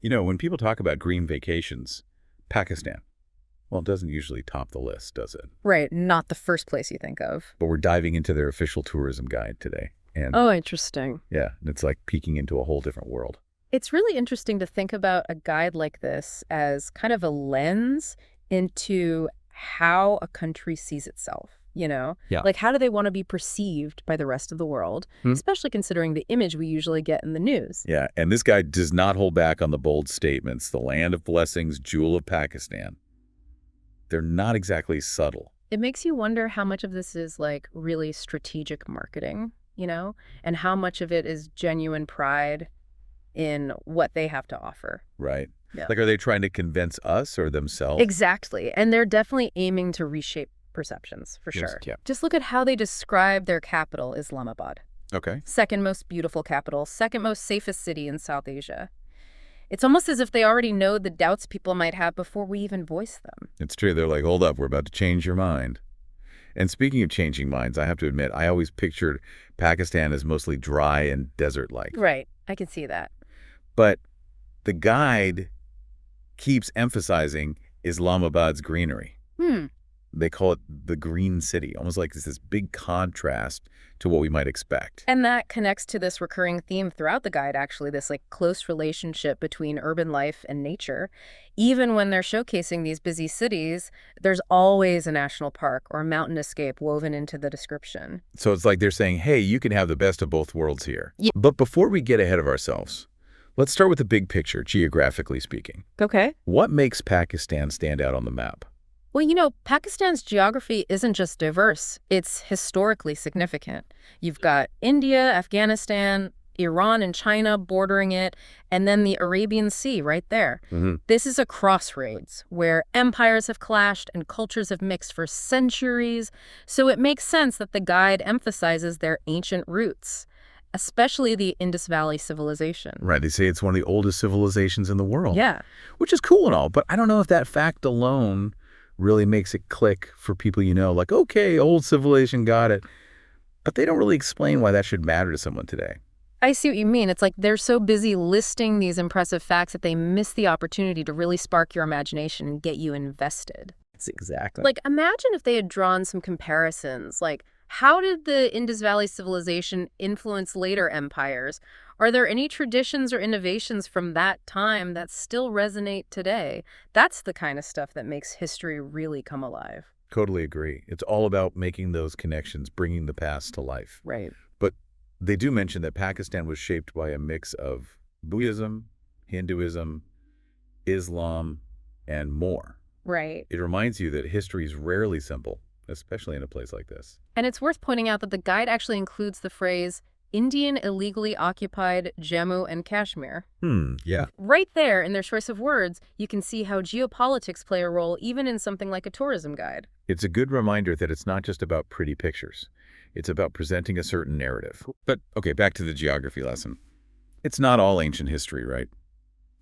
You know, when people talk about green vacations, Pakistan, well, it doesn't usually top the list, does it? Right, not the first place you think of. But we're diving into their official tourism guide today. And Oh, interesting. yeah, it's like peeking into a whole different world. It's really interesting to think about a guide like this as kind of a lens into how a country sees itself, you know? Yeah. Like, how do they want to be perceived by the rest of the world, especially considering the image we usually get in the news? Yeah, and this guy does not hold back on the bold statements. The land of blessings, jewel of Pakistan. They're not exactly subtle. It makes you wonder how much of this is, like, really strategic marketing, you know? And how much of it is genuine pride in what they have to offer. Right. Yeah. Like, are they trying to convince us or themselves? Exactly. And they're definitely aiming to reshape perceptions, for Yes, sure. yeah. Just look at how they describe their capital, Islamabad. Okay. Second most beautiful capital, second most safest city in South Asia. It's almost as if they already know the doubts people might have before we even voice them. It's true. They're like, hold up, we're about to change your mind. And speaking of changing minds, I have to admit, I always pictured Pakistan as mostly dry and desert-like. Right. I can see that. But the guide keeps emphasizing Islamabad's greenery. They call it the green city, almost like it's this big contrast to what we might expect. And that connects to this recurring theme throughout the guide, actually, this like close relationship between urban life and nature. Even when they're showcasing these busy cities, there's always a national park or a mountain escape woven into the description. So it's like they're saying, hey, you can have the best of both worlds here. Yeah. But before we get ahead of ourselves, let's start with the big picture, geographically speaking. Okay. What makes Pakistan stand out on the map? Well, you know, Pakistan's geography isn't just diverse, it's historically significant. You've got India, Afghanistan, Iran and China bordering it, and then the Arabian Sea right there. This is a crossroads where empires have clashed and cultures have mixed for centuries, so it makes sense that the guide emphasizes their ancient roots, especially the Indus Valley civilization. Right, they say it's one of the oldest civilizations in the world. Yeah. Which is cool and all, but I don't know if that fact alone really makes it click for people you know, like, okay, old civilization, got it. But they don't really explain why that should matter to someone today. I see what you mean. It's like they're so busy listing these impressive facts that they miss the opportunity to really spark your imagination and get you invested. That's exactly. Like, imagine if they had drawn some comparisons. Like, how did the Indus Valley civilization influence later empires? Are there any traditions or innovations from that time that still resonate today? That's the kind of stuff that makes history really come alive. Totally agree. It's all about making those connections, bringing the past to life. Right. But they do mention that Pakistan was shaped by a mix of Buddhism, Hinduism, Islam, and more. Right. It reminds you that history is rarely simple, especially in a place like this. And it's worth pointing out that the guide actually includes the phrase, Indian illegally occupied Jammu and Kashmir. Yeah. Right there in their choice of words, you can see how geopolitics play a role even in something like a tourism guide. It's a good reminder that it's not just about pretty pictures. It's about presenting a certain narrative. But, okay, back to the geography lesson. It's not all ancient history, right?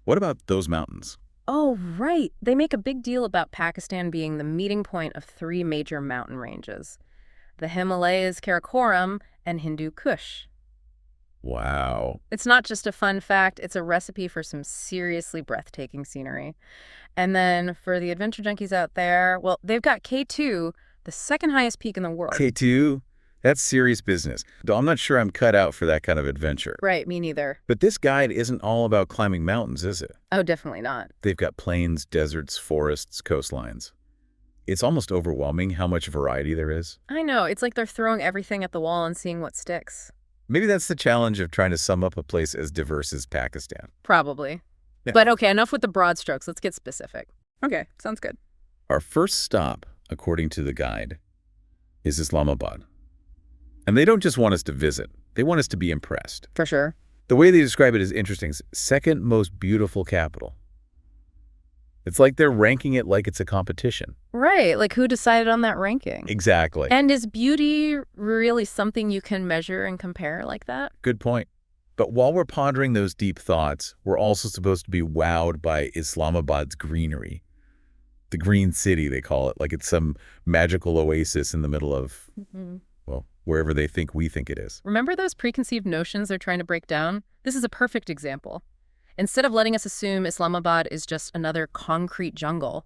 What about those mountains? Oh, right. They make a big deal about Pakistan being the meeting point of three major mountain ranges. The Himalayas, Karakoram, and Hindukush. Wow. It's not just a fun fact, it's a recipe for some seriously breathtaking scenery. And then for the adventure junkies out there, well, they've got K2, the second highest peak in the world. K2? That's serious business. Though I'm not sure I'm cut out for that kind of adventure. Right, me neither. But this guide isn't all about climbing mountains, is it? Oh, definitely not. They've got plains, deserts, forests, coastlines. It's almost overwhelming how much variety there is. I know, it's like they're throwing everything at the wall and seeing what sticks. Maybe that's the challenge of trying to sum up a place as diverse as Pakistan. Probably. Yeah. But okay, enough with the broad strokes. Let's get specific. Okay, sounds good. Our first stop, according to the guide, is Islamabad. And they don't just want us to visit. They want us to be impressed. For sure. The way they describe it is interesting. Second most beautiful capital. It's like they're ranking it like it's a competition. Right, like who decided on that ranking? Exactly. And is beauty really something you can measure and compare like that? Good point. But while we're pondering those deep thoughts, we're also supposed to be wowed by Islamabad's greenery. The green city, they call it, like it's some magical oasis in the middle of, well, wherever they think we think it is. Remember those preconceived notions they're trying to break down? This is a perfect example. Instead of letting us assume Islamabad is just another concrete jungle,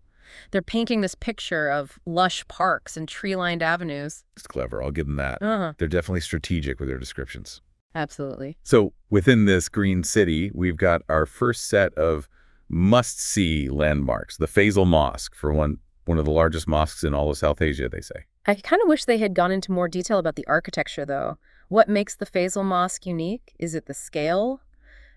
they're painting this picture of lush parks and tree-lined avenues. It's clever. I'll give them that. Uh-huh. They're definitely strategic with their descriptions. Absolutely. So within this green city, we've got our first set of must-see landmarks. The Faisal Mosque, for one of the largest mosques in all of South Asia, they say. I kind of wish they had gone into more detail about the architecture, though. What makes the Faisal Mosque unique? Is it the scale,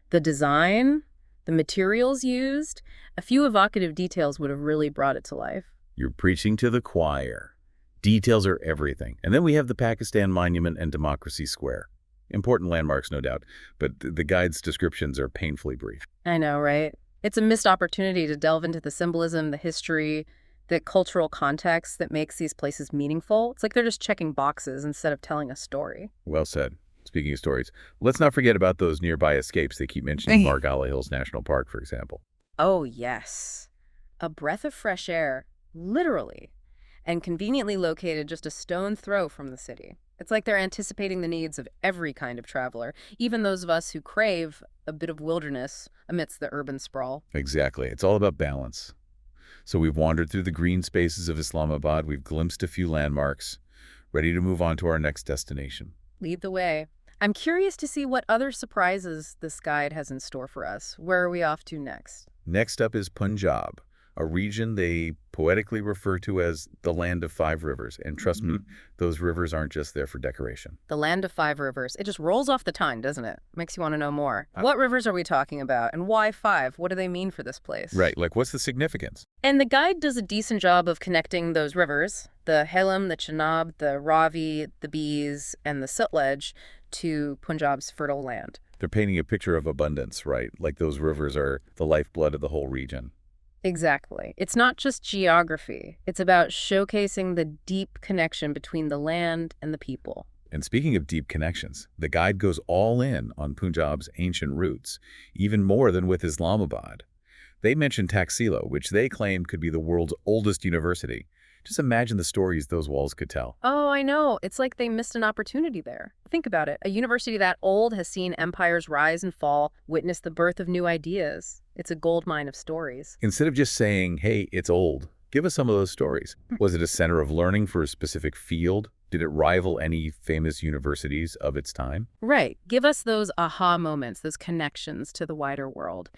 the design, the materials used? A few evocative details would have really brought it to life. You're preaching to the choir. Details are everything. And then we have the Pakistan Monument and Democracy Square. Important landmarks, no doubt, but the guide's descriptions are painfully brief. I know, right? It's a missed opportunity to delve into the symbolism, the history, the cultural context that makes these places meaningful. It's like they're just checking boxes instead of telling a story. Well said. Speaking of stories, let's not forget about those nearby escapes. They keep mentioning Margalla Hills National Park, for example. Oh, yes. A breath of fresh air, literally, and conveniently located just a stone's throw from the city. It's like they're anticipating the needs of every kind of traveler, even those of us who crave a bit of wilderness amidst the urban sprawl. Exactly. It's all about balance. So we've wandered through the green spaces of Islamabad. We've glimpsed a few landmarks, ready to move on to our next destination. Lead the way. I'm curious to see what other surprises this guide has in store for us. Where are we off to next? Next up is Punjab, a region they poetically refer to as the Land of Five Rivers. And trust me, those rivers aren't just there for decoration. The Land of Five Rivers. It just rolls off the tongue, doesn't it? Makes you want to know more. What rivers are we talking about, and why five? What do they mean for this place? Right, like what's the significance? And the guide does a decent job of connecting those rivers, the Hellam, the Chenab, the Ravi, the Bees, and the Sutlej, to Punjab's fertile land. They're painting a picture of abundance, right? Like those rivers are the lifeblood of the whole region. Exactly. It's not just geography. It's about showcasing the deep connection between the land and the people. And speaking of deep connections, the guide goes all in on Punjab's ancient roots, even more than with Islamabad. They mention Taxila, which they claim could be the world's oldest university. Just imagine the stories those walls could tell. Oh, I know. It's like they missed an opportunity there. Think about it. A university that old has seen empires rise and fall, witnessed the birth of new ideas. It's a goldmine of stories. Instead of just saying, hey, it's old, give us some of those stories. Was it a center of learning for a specific field? Did it rival any famous universities of its time? Right. Give us those aha moments, those connections to the wider world.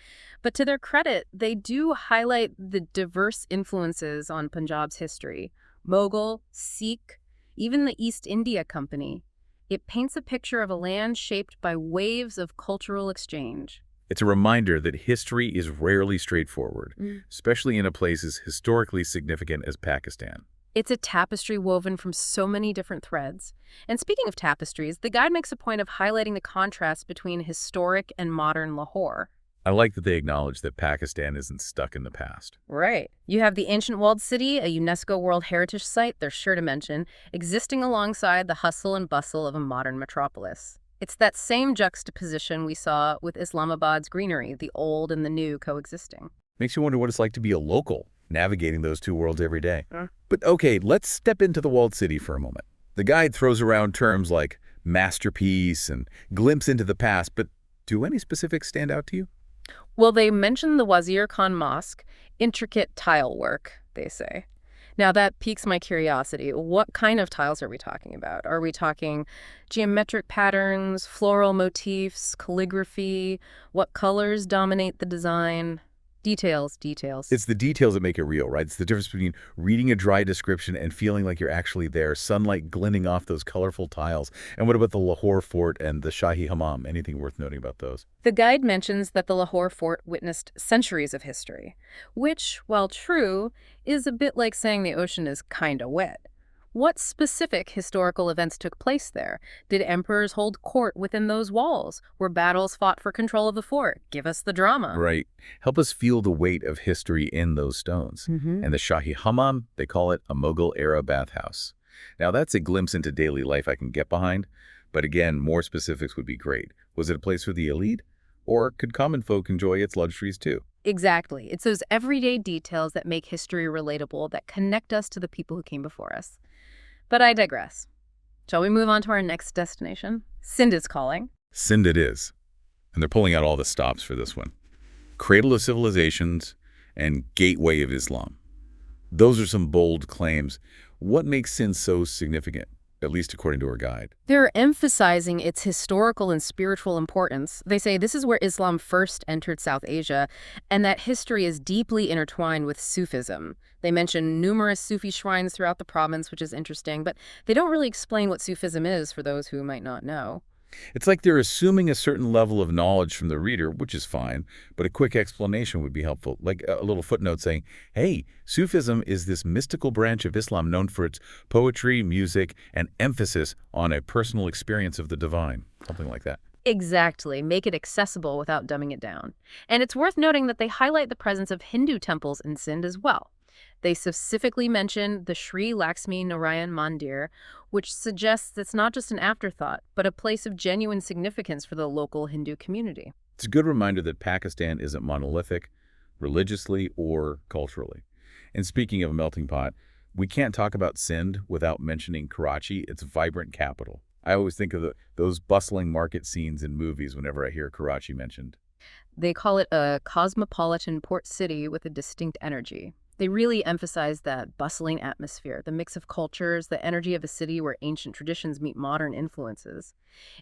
But to their credit, they do highlight the diverse influences on Punjab's history. Mughal, Sikh, even the East India Company. It paints a picture of a land shaped by waves of cultural exchange. It's a reminder that history is rarely straightforward, especially in a place as historically significant as Pakistan. It's a tapestry woven from so many different threads. And speaking of tapestries, the guide makes a point of highlighting the contrast between historic and modern Lahore. I like that they acknowledge that Pakistan isn't stuck in the past. Right. You have the ancient walled city, a UNESCO World Heritage Site, they're sure to mention, existing alongside the hustle and bustle of a modern metropolis. It's that same juxtaposition we saw with Islamabad's greenery, the old and the new coexisting. Makes you wonder what it's like to be a local, navigating those two worlds every day. But okay, let's step into the walled city for a moment. The guide throws around terms like masterpiece and glimpse into the past, but do any specifics stand out to you? Well, they mention the Wazir Khan Mosque, intricate tile work, they say. Now, that piques my curiosity. What kind of tiles are we talking about? Are we talking geometric patterns, floral motifs, calligraphy? What colors dominate the design? Details. It's the details that make it real, right? It's the difference between reading a dry description and feeling like you're actually there, sunlight glinting off those colorful tiles. And what about the Lahore Fort and the Shahi Hammam? Anything worth noting about those? The guide mentions that the Lahore Fort witnessed centuries of history, which, while true, is a bit like saying the ocean is kinda wet. What specific historical events took place there? Did emperors hold court within those walls? Were battles fought for control of the fort? Give us the drama. Right. Help us feel the weight of history in those stones. And the Shahi Hammam, they call it a Mughal-era bathhouse. Now, that's a glimpse into daily life I can get behind, but again, more specifics would be great. Was it a place for the elite? Or could common folk enjoy its luxuries too? Exactly. It's those everyday details that make history relatable, that connect us to the people who came before us. But I digress. Shall we move on to our next destination? Sindh is calling. Sindh it is. And they're pulling out all the stops for this one. Cradle of civilizations and gateway of Islam. Those are some bold claims. What makes Sindh so significant, at least according to our guide? They're emphasizing its historical and spiritual importance. They say this is where Islam first entered South Asia, and that history is deeply intertwined with Sufism. They mention numerous Sufi shrines throughout the province, which is interesting, but they don't really explain what Sufism is for those who might not know. It's like they're assuming a certain level of knowledge from the reader, which is fine, but a quick explanation would be helpful, like a little footnote saying, hey, Sufism is this mystical branch of Islam known for its poetry, music, and emphasis on a personal experience of the divine, something like that. Exactly. Make it accessible without dumbing it down. And it's worth noting that they highlight the presence of Hindu temples in Sindh as well. They specifically mention the Sri Lakshmi Narayan Mandir, which suggests it's not just an afterthought, but a place of genuine significance for the local Hindu community. It's a good reminder that Pakistan isn't monolithic, religiously or culturally. And speaking of a melting pot, we can't talk about Sindh without mentioning Karachi, its vibrant capital. I always think of those bustling market scenes in movies whenever I hear Karachi mentioned. They call it a cosmopolitan port city with a distinct energy. They really emphasize that bustling atmosphere, the mix of cultures, the energy of a city where ancient traditions meet modern influences.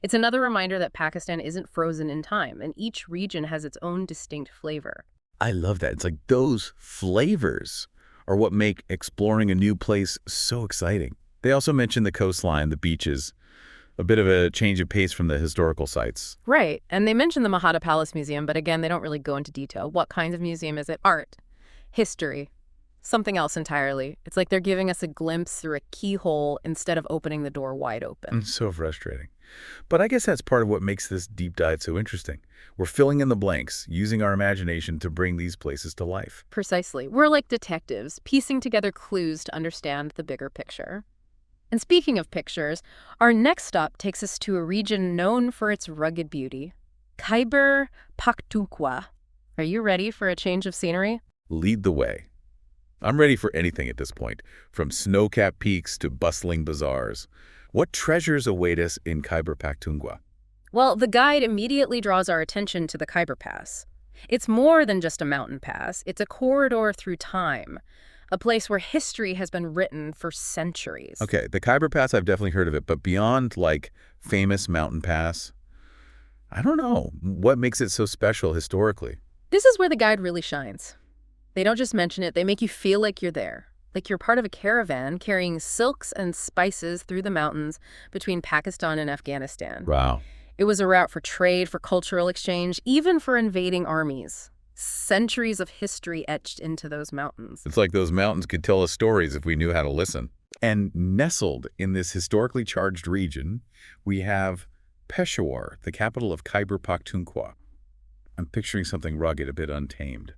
It's another reminder that Pakistan isn't frozen in time, and each region has its own distinct flavor. I love that. It's like those flavors are what make exploring a new place so exciting. They also mention the coastline, the beaches, a bit of a change of pace from the historical sites. Right, and they mention the Mahata Palace Museum, but again, they don't really go into detail. What kinds of museum is it? Art, history, something else entirely. It's like they're giving us a glimpse through a keyhole instead of opening the door wide open. It's so frustrating. But I guess that's part of what makes this deep dive so interesting. We're filling in the blanks, using our imagination to bring these places to life. Precisely. We're like detectives, piecing together clues to understand the bigger picture. And speaking of pictures, our next stop takes us to a region known for its rugged beauty, Khyber Pakhtunkhwa. Are you ready for a change of scenery? Lead the way. I'm ready for anything at this point, from snow-capped peaks to bustling bazaars. What treasures await us in Khyber Pakhtunkhwa? Well, the guide immediately draws our attention to the Khyber Pass. It's more than just a mountain pass. It's a corridor through time, a place where history has been written for centuries. Okay, the Khyber Pass, I've definitely heard of it, but beyond, like, famous mountain pass, I don't know. What makes it so special historically? This is where the guide really shines. They don't just mention it, they make you feel like you're there. Like you're part of a caravan carrying silks and spices through the mountains between Pakistan and Afghanistan. Wow. It was a route for trade, for cultural exchange, even for invading armies. Centuries of history etched into those mountains. It's like those mountains could tell us stories if we knew how to listen. And nestled in this historically charged region, we have Peshawar, the capital of Khyber Pakhtunkhwa. I'm picturing something rugged, a bit untamed.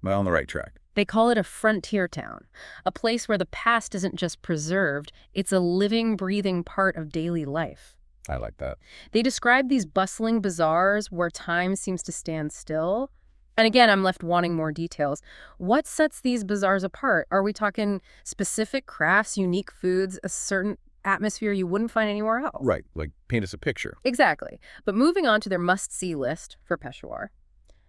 Am I on the right track? They call it a frontier town, a place where the past isn't just preserved, it's a living, breathing part of daily life. I like that. They describe these bustling bazaars where time seems to stand still. And again, I'm left wanting more details. What sets these bazaars apart? Are we talking specific crafts, unique foods, a certain atmosphere you wouldn't find anywhere else? Right, like paint us a picture. Exactly. But moving on to their must-see list for Peshawar.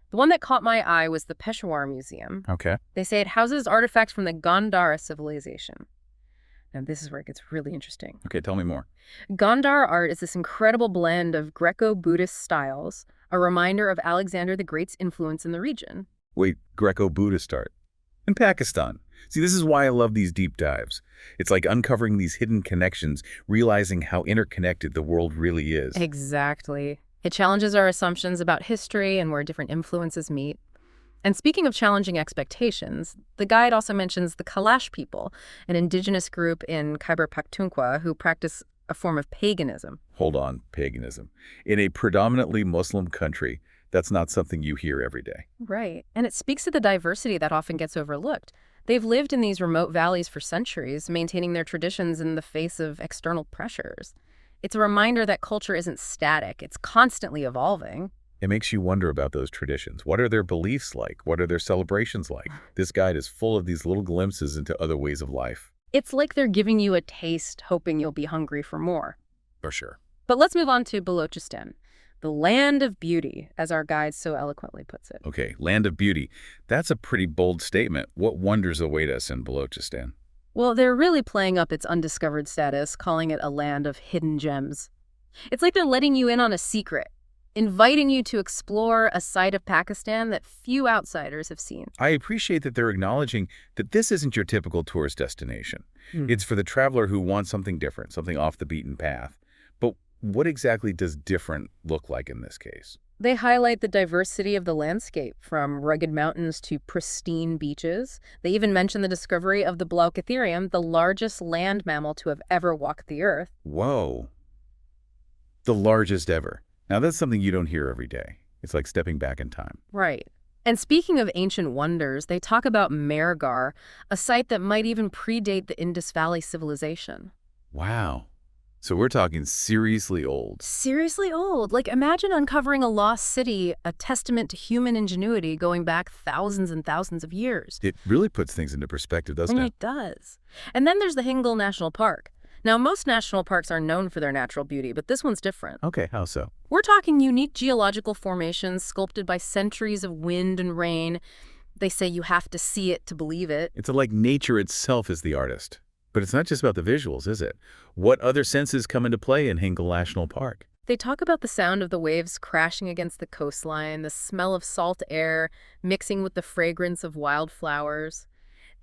The one that caught my eye was the Peshawar Museum. Okay. They say it houses artifacts from the Gandhara civilization. Now, this is where it gets really interesting. Okay, tell me more. Gandhara art is this incredible blend of Greco-Buddhist styles, a reminder of Alexander the Great's influence in the region. Wait, Greco-Buddhist art. In Pakistan. See, this is why I love these deep dives. It's like uncovering these hidden connections, realizing how interconnected the world really is. Exactly. It challenges our assumptions about history and where different influences meet. And speaking of challenging expectations, the guide also mentions the Kalash people, an indigenous group in Khyber Pakhtunkhwa who practice a form of paganism. Hold on, paganism. In a predominantly Muslim country, that's not something you hear every day. Right. And it speaks to the diversity that often gets overlooked. They've lived in these remote valleys for centuries, maintaining their traditions in the face of external pressures. It's a reminder that culture isn't static. It's constantly evolving. It makes you wonder about those traditions. What are their beliefs like? What are their celebrations like? This guide is full of these little glimpses into other ways of life. It's like they're giving you a taste, hoping you'll be hungry for more. For sure. But let's move on to Balochistan. The land of beauty, as our guide so eloquently puts it. Okay, land of beauty. That's a pretty bold statement. What wonders await us in Balochistan? Well, they're really playing up its undiscovered status, calling it a land of hidden gems. It's like they're letting you in on a secret, inviting you to explore a side of Pakistan that few outsiders have seen. I appreciate that they're acknowledging that this isn't your typical tourist destination. Hmm. It's for the traveler who wants something different, something off the beaten path. But what exactly does different look like in this case? They highlight the diversity of the landscape, from rugged mountains to pristine beaches. They even mention the discovery of the Glaucotherium, the largest land mammal to have ever walked the earth. Whoa. The largest ever. Now, that's something you don't hear every day. It's like stepping back in time. Right. And speaking of ancient wonders, they talk about Mehrgarh, a site that might even predate the Indus Valley civilization. Wow. So we're talking seriously old. Seriously old. Like, imagine uncovering a lost city, a testament to human ingenuity going back thousands and thousands of years. It really puts things into perspective, doesn't And it? it does. And then there's the Hingol National Park. Now, most national parks are known for their natural beauty, but this one's different. Okay, how so? We're talking unique geological formations sculpted by centuries of wind and rain. They say you have to see it to believe it. It's like nature itself is the artist. But it's not just about the visuals, is it? What other senses come into play in Hingol National Park? They talk about the sound of the waves crashing against the coastline, the smell of salt air mixing with the fragrance of wildflowers.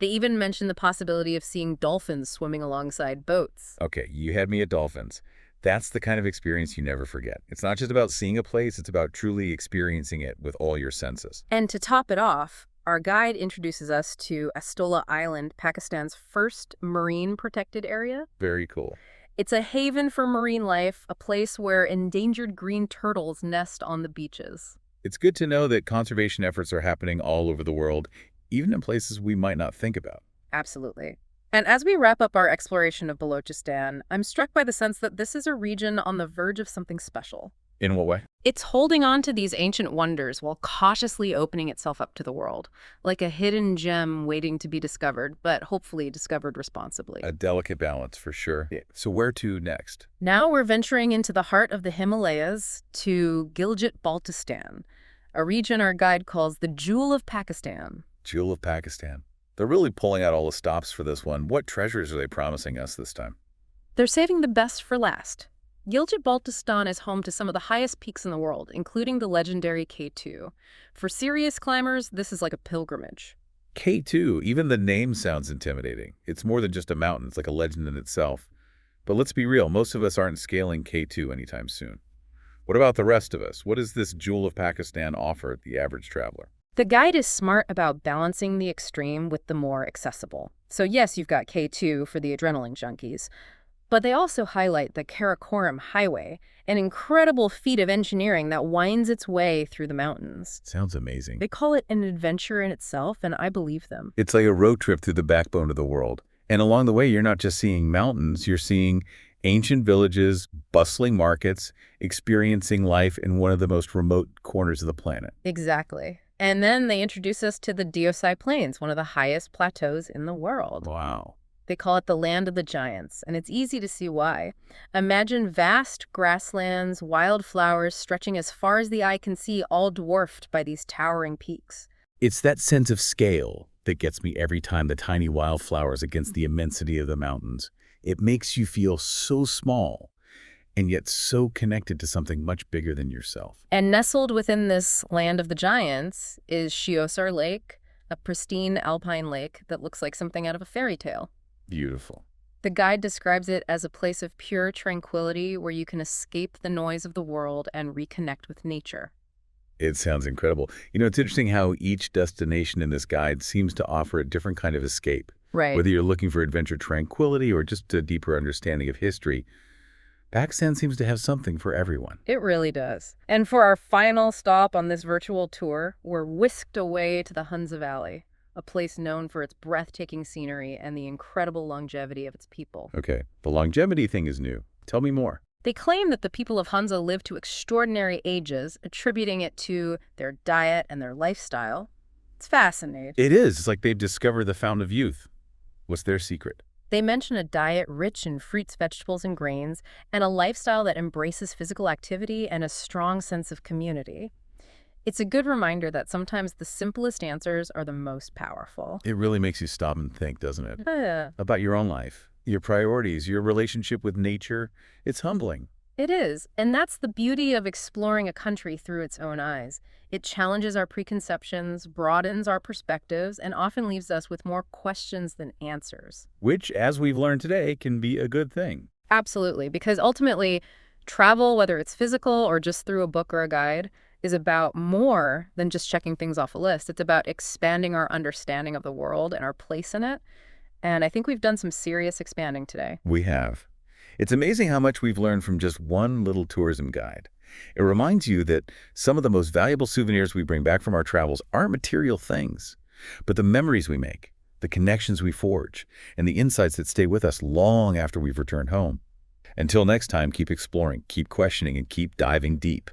They even mention the possibility of seeing dolphins swimming alongside boats. Okay, you had me at dolphins. That's the kind of experience you never forget. It's not just about seeing a place, it's about truly experiencing it with all your senses. And to top it off, our guide introduces us to Astola Island, Pakistan's first marine protected area. Very cool. It's a haven for marine life, a place where endangered green turtles nest on the beaches. It's good to know that conservation efforts are happening all over the world, even in places we might not think about. Absolutely. And as we wrap up our exploration of Balochistan, I'm struck by the sense that this is a region on the verge of something special. In what way? It's holding on to these ancient wonders while cautiously opening itself up to the world, like a hidden gem waiting to be discovered, but hopefully discovered responsibly. A delicate balance, for sure. Yeah. So where to next? Now we're venturing into the heart of the Himalayas to Gilgit-Baltistan, a region our guide calls the Jewel of Pakistan. Jewel of Pakistan. They're really pulling out all the stops for this one. What treasures are they promising us this time? They're saving the best for last. Gilgit-Baltistan is home to some of the highest peaks in the world, including the legendary K2. For serious climbers, this is like a pilgrimage. K2, even the name sounds intimidating. It's more than just a mountain, it's like a legend in itself. But let's be real, most of us aren't scaling K2 anytime soon. What about the rest of us? What does this Jewel of Pakistan offer the average traveler? The guide is smart about balancing the extreme with the more accessible. So yes, you've got K2 for the adrenaline junkies, but they also highlight the Karakoram Highway, an incredible feat of engineering that winds its way through the mountains. Sounds amazing. They call it an adventure in itself, and I believe them. It's like a road trip through the backbone of the world. And along the way, you're not just seeing mountains, you're seeing ancient villages, bustling markets, experiencing life in one of the most remote corners of the planet. Exactly. And then they introduce us to the Deosai Plains, one of the highest plateaus in the world. Wow. They call it the land of the giants, and it's easy to see why. Imagine vast grasslands, wildflowers stretching as far as the eye can see, all dwarfed by these towering peaks. It's that sense of scale that gets me every time, the tiny wildflowers against the immensity of the mountains. It makes you feel so small and yet so connected to something much bigger than yourself. And nestled within this land of the giants is Shiosar Lake, a pristine alpine lake that looks like something out of a fairy tale. Beautiful. The guide describes it as a place of pure tranquility where you can escape the noise of the world and reconnect with nature. It sounds incredible. You know, it's interesting how each destination in this guide seems to offer a different kind of escape. Right. Whether you're looking for adventure tranquility or just a deeper understanding of history, Pakistan seems to have something for everyone. It really does. And for our final stop on this virtual tour, we're whisked away to the Hunza Valley, a place known for its breathtaking scenery and the incredible longevity of its people. Okay, the longevity thing is new. Tell me more. They claim that the people of Hunza live to extraordinary ages, attributing it to their diet and their lifestyle. It's fascinating. It is. It's like they've discovered the fountain of youth. What's their secret? They mention a diet rich in fruits, vegetables, and grains, and a lifestyle that embraces physical activity and a strong sense of community. It's a good reminder that sometimes the simplest answers are the most powerful. It really makes you stop and think, doesn't it? Yeah, About your own life, your priorities, your relationship with nature. It's humbling. it is. And that's the beauty of exploring a country through its own eyes. It challenges our preconceptions, broadens our perspectives, and often leaves us with more questions than answers. Which, as we've learned today, can be a good thing. Absolutely, because ultimately, travel, whether it's physical or just through a book or a guide, is about more than just checking things off a list. It's about expanding our understanding of the world and our place in it. And I think we've done some serious expanding today. We have. It's amazing how much we've learned from just one little tourism guide. It reminds you that some of the most valuable souvenirs we bring back from our travels aren't material things, but the memories we make, the connections we forge, and the insights that stay with us long after we've returned home. Until next time, keep exploring, keep questioning, and keep diving deep.